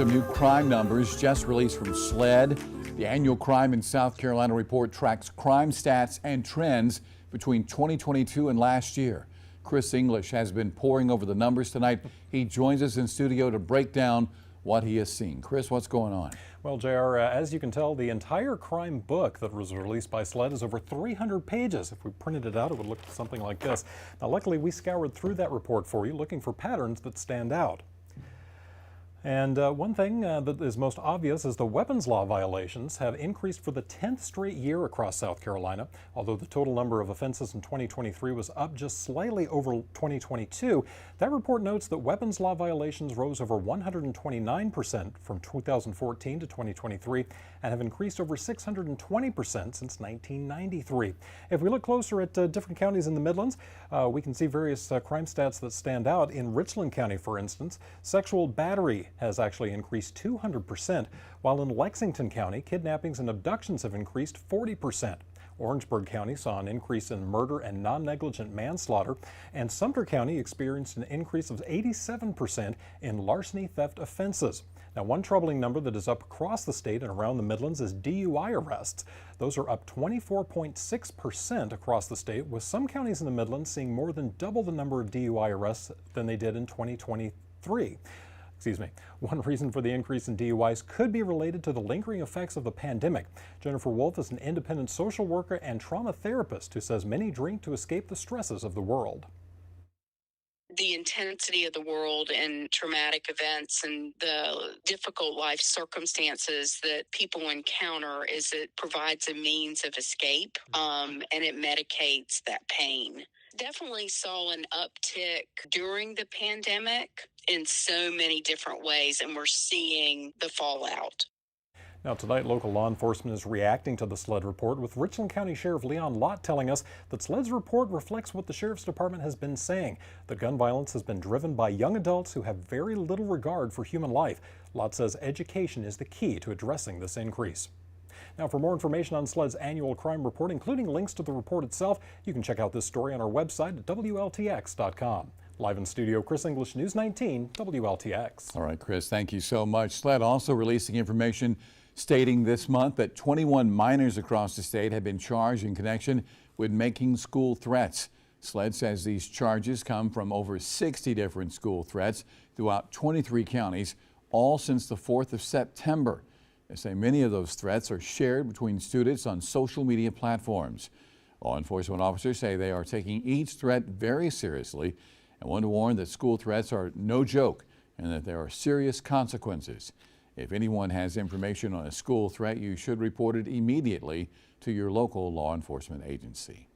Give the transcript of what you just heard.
some new crime numbers just released from SLED. The annual Crime in South Carolina report tracks crime stats and trends between 2022 and last year. Chris English has been poring over the numbers tonight. He joins us in studio to break down what he has seen. Chris, what's going on? Well, JR, as you can tell, the entire crime book that was released by SLED is over 300 pages. If we printed it out, it would look something like this. Now, luckily, we scoured through that report for you, looking for patterns that stand out. And one thing that is most obvious is the weapons law violations have increased for the 10th straight year across South Carolina. Although the total number of offenses in 2023 was up just slightly over 2022, that report notes that weapons law violations rose over 129% from 2014 to 2023 and have increased over 620% since 1993. If we look closer at different counties in the Midlands, we can see various crime stats that stand out. In Richland County, for instance, sexual battery has actually increased 200%, while in Lexington County, kidnappings and abductions have increased 40%. Orangeburg County saw an increase in murder and non-negligent manslaughter, and Sumter County experienced an increase of 87% in larceny theft offenses. Now, one troubling number that is up across the state and around the Midlands is DUI arrests. Those are up 24.6% across the state, with some counties in the Midlands seeing more than double the number of DUI arrests than they did in 2023. One reason for the increase in DUIs could be related to the lingering effects of the pandemic. Jennifer Wolf is an independent social worker and trauma therapist who says many drink to escape the stresses of the world. The intensity of the world and traumatic events and the difficult life circumstances that people encounter is it provides a means of escape, and it medicates that pain. Definitely saw an uptick during the pandemic in so many different ways, and we're seeing the fallout. Now, tonight, local law enforcement is reacting to the SLED report, with Richland County Sheriff Leon Lott telling us that SLED's report reflects what the Sheriff's Department has been saying, that gun violence has been driven by young adults who have very little regard for human life. Lott says education is the key to addressing this increase. Now, for more information on SLED's annual crime report, including links to the report itself, you can check out this story on our website at WLTX.com. Live in studio, Chris English, News 19, WLTX. All right, Chris, thank you so much. SLED also releasing information stating this month that 21 minors across the state have been charged in connection with making school threats. SLED says these charges come from over 60 different school threats throughout 23 counties, all since the 4th of September. They say many of those threats are shared between students on social media platforms. Law enforcement officers say they are taking each threat very seriously and want to warn that school threats are no joke and that there are serious consequences. If anyone has information on a school threat, you should report it immediately to your local law enforcement agency.